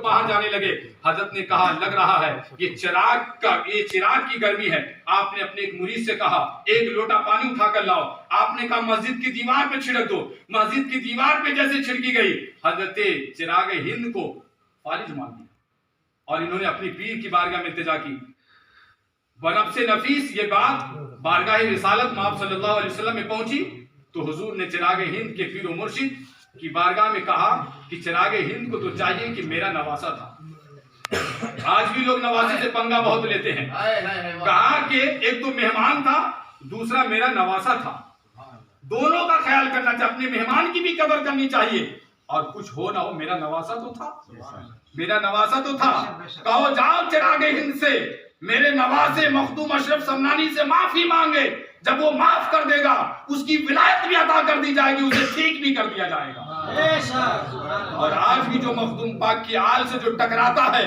باہر جانے لگے. حضرت نے کہا لگ رہا ہے یہ چراغ کی گرمی ہے. آپ نے اپنے ایک مرید سے کہا ایک لوٹا پانی اٹھا کر لاؤ. آپ نے کہا مسجد کی دیوار پہ چھڑک دو. مسجد کی دیوار پہ جیسے چھڑکی گئی حضرت چراغ ہند کو فارغ مان دیا اور انہوں نے اپنی پیر کی بارگاہ میں التجا کی. بنفس نفیس یہ بات بارگاہ رسالت مآب صلی اللہ علیہ وسلم میں پہنچی تو حضور نے چراغ ہند کے پیر و مرشد کی بارگاہ میں کہا کہ چراغ ہند کو تو چاہیے کہ میرا نواسا تھا. آج بھی لوگ نواسے سے پنگا بہت لیتے ہیں. کہا کہ ایک تو مہمان تھا دوسرا میرا نواسا تھا. دونوں کا خیال کرنا چاہیے. اپنے مہمان کی بھی قدر کرنی چاہیے اور کچھ ہو نہ ہو میرا نواسا تو تھا. میرا نواسا تو تھا. کہو جاؤ چراغ ہند سے میرے نواسے مخدوم اشرف سمنانی سے معافی مانگے. جب وہ معاف کر دے گا اس کی ولایت بھی عطا کر دی جائے گی, اسے ٹھیک بھی کر دیا جائے گا. اور آج بھی جو مخدوم پاک کی آل سے جو ٹکراتا ہے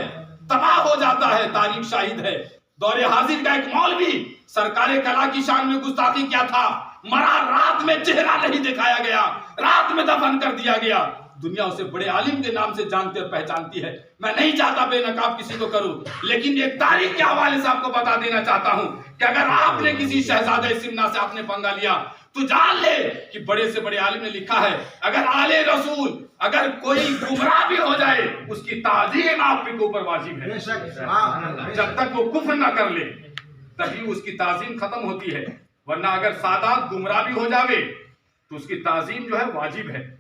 تباہ ہو جاتا ہے. تاریخ شاہد ہے. دور حاضر کا ایک مولوی سرکار کلا کی شان میں گستاخی کیا تھا. مرا رات میں چہرہ نہیں دکھایا گیا, رات میں دفن کر دیا گیا. دنیا اسے بڑے عالم کے نام سے جانتی اور پہچانتی ہے. میں نہیں چاہتا بے نقاب کسی کو کروں, لیکن ایک تاریخ کے حوالے سے آپ کو بتا دینا چاہتا ہوں کہ اگر آپ نے کسی شہزادہ سمنا سے آپ نے پنگا لیا تو جان لے کہ بڑے سے بڑے عالم نے لکھا ہے اگر آل رسول اگر کوئی گمراہ بھی ہو جائے اس کی تعظیم آپ کے اوپر واجب ہے. جب تک وہ کفر نہ کر لے تبھی اس کی تعظیم ختم ہوتی ہے, ورنہ اگر سادات گمراہ بھی ہو جاوے تو اس کی تعظیم جو ہے واجب ہے.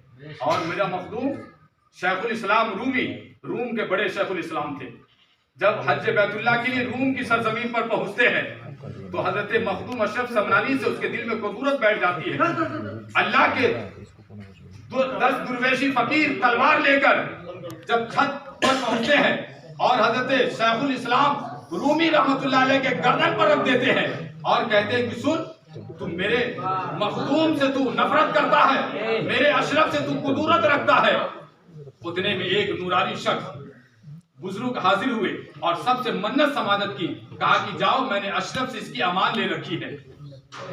اور میرا مخدوم شیخ الاسلام روم کے بڑے شیخ الاسلام تھے. جب حج بیت اللہ کے لیے روم کی سرزمین پر پہنچتے ہیں تو حضرت مخدوم اشرف سمنانی سے اس کے دل میں قدورت بیٹھ جاتی ہے. اللہ کے 10 درویشی فقیر تلوار لے کر جب چھت پر پہنچتے ہیں اور حضرت شیخ الاسلام رومی رحمت اللہ علیہ کے گردن پر رکھ دیتے ہیں اور کہتے ہیں کہ سن تم میرے مخدوم سے تو نفرت کرتا ہے, میرے اشرف سے تو قدورت رکھتا ہے. اتنے میں ایک نورانی شخص بزرگ حاضر ہوئے اور سب سے منت سماجت کی. کہا کہ جاؤ میں نے اشرف سے اس کی امان لے رکھی ہے.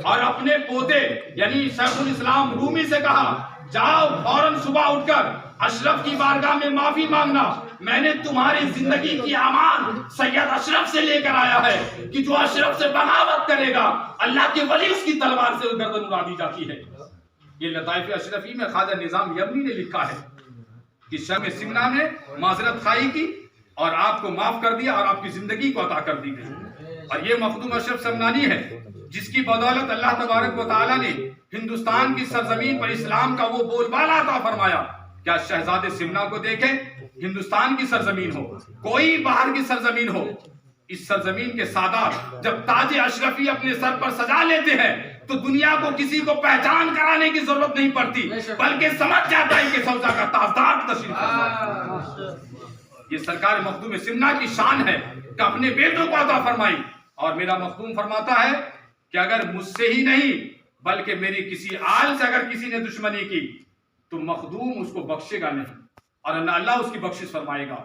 اور اپنے پوتے یعنی شیخ الاسلام رومی سے کہا جاؤ فوراً صبح اٹھ کر اشرف کی بارگاہ میں معافی مانگنا. میں نے تمہاری زندگی کی امان سید اشرف سے لے کر آیا ہے کہ جو اشرف سے بغاوت کرے گا اللہ کے ولی اس کی تلوار سے گردن اڑا دی جاتی ہے. یہ لطائف اشرفی میں خواجہ نظام یمنی نے لکھا ہے کہ شام سمنا نے معذرت خواہی کی اور آپ کو معاف کر دیا اور آپ کی زندگی کو عطا کر دی گئی. اور یہ مخدوم اشرف سمنانی ہے جس کی بدولت اللہ تبارک و تعالی نے ہندوستان کی سرزمین پر اسلام کا وہ بول بالا عطا فرمایا. کیا شہزادے سمنا کو دیکھیں, ہندوستان کی سرزمین ہو کوئی باہر کی سرزمین ہو, اس سرزمین کے سادات جب تاج اشرفی اپنے سر پر سجا لیتے ہیں تو دنیا کو کسی کو پہچان کرانے کی ضرورت نہیں پڑتی, بلکہ سمجھ جاتا ہے کہ سوزا کا تاجدار تشریف لایا. یہ سرکار مخدوم سمنا کی شان ہے کہ اپنے بیٹوں کو عطا فرمائی. اور میرا مخدوم فرماتا ہے کہ اگر مجھ سے ہی نہیں بلکہ میری کسی آل سے اگر کسی نے دشمنی کی تو مخدوم اس کو بخشے گا نہیں اور نہ اللہ اس کی بخشش فرمائے گا.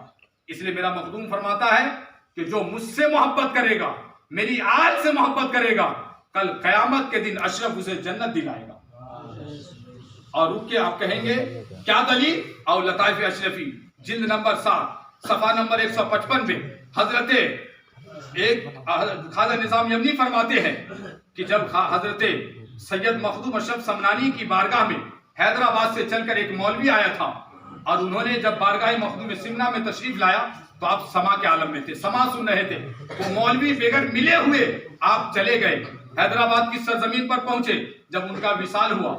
اس لیے میرا مخدوم فرماتا ہے کہ جو مجھ سے محبت کرے گا میری آل سے محبت کرے گا کل قیامت کے دن اشرف اسے جنت دلائے گا. اور رک کے آپ کہیں گے کیا دلیل؟ اور لطائف اشرفی جلد نمبر 7 صفحہ نمبر 155 میں حضرت خواجہ نظام یمنی فرماتے ہیں کہ جب حضرت سید مخدوم اشرف سمنانی کی بارگاہ میں حیدرآباد سے چل کر ایک مولوی آیا تھا اور انہوں نے جب بارگاہ مخدوم سمنا میں تشریف لایا تو آپ سما کے عالم میں تھے, سما سن رہے تھے. وہ مولوی بغیر ملے ہوئے آپ چلے گئے, حیدرآباد کی سرزمین پر پہنچے. جب ان کا وصال ہوا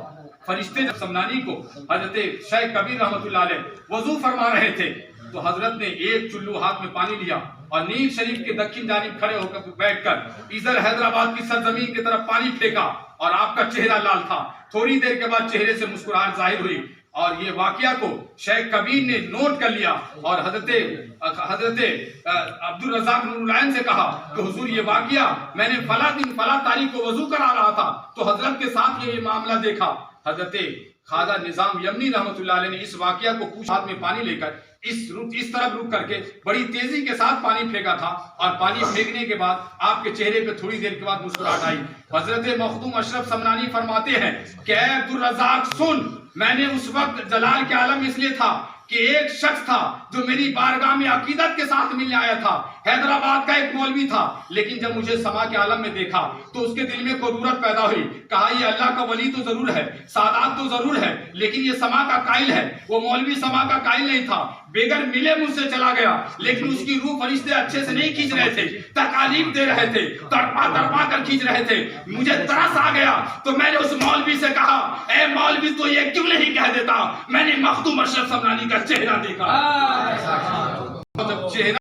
فرشتے جب سمنانی کو حضرت شیخ کبیر رحمت اللہ علیہ وضو فرما رہے تھے تو حضرت نے ایک چلو ہاتھ میں پانی لیا اور نیل شریف کے دکن جانب کھڑے ہو کر بیٹھ کر ادھر حیدرآباد کی سرزمین کی طرف پانی پھینکا اور آپ کا چہرہ لال تھا. تھوڑی دیر کے بعد چہرے سے مسکراہٹ ظاہر ہوئی اور یہ واقعہ کو شیخ کبیر نے نوٹ کر لیا اور حضرت عبد الرزاق نور العین سے کہا کہ حضور یہ واقعہ میں نے فلاں دن فلاں تاریخ کو وضو کرا رہا تھا تو حضرت کے ساتھ یہ معاملہ دیکھا. حضرت خواجہ نظام یمنی رحمت اللہ علیہ نے اس واقعہ کو پوچھ ہاتھ میں پانی لے کر اس طرف رک کر کے بڑی تیزی کے ساتھ پانی پھینکا تھا اور پانی پھینکنے کے بعد آپ کے چہرے پہ تھوڑی دیر کے بعد مسکراہٹ آئی. حضرت مخدوم اشرف سمنانی فرماتے ہیں کہ اے عبد الرزاق سن, میں نے اس وقت جلال کے عالم اس لیے تھا کہ ایک شخص تھا جو میری بارگاہ میں عقیدت کے ساتھ ملنے آیا تھا، حیدرآباد کا ایک مولوی تھا، لیکن جب مجھے سما کے عالم میں دیکھا تو اس کے دل میں قدورت پیدا ہوئی، کہا یہ اللہ کا ولی تو ضرور ہے، سادات تو ضرور ہے، لیکن یہ سما کا قائل ہے۔ وہ مولوی سما کا قائل نہیں تھا، بغیر ملے مجھ سے چلا گیا، لیکن اس کی روح فرشتے اچھے سے نہیں کھینچ رہے تھے، تکالیف دے رہے تھے، تڑپا کر کھینچ رہے تھے۔ مجھے ترس آ گیا تو میں نے اس مولوی سے کہا، اے مولوی تو یہ کیوں نہیں کہہ دیتا میں نے مخدوم اشرف سمنانی کا چہرہ دیکھا۔ جب چہرہ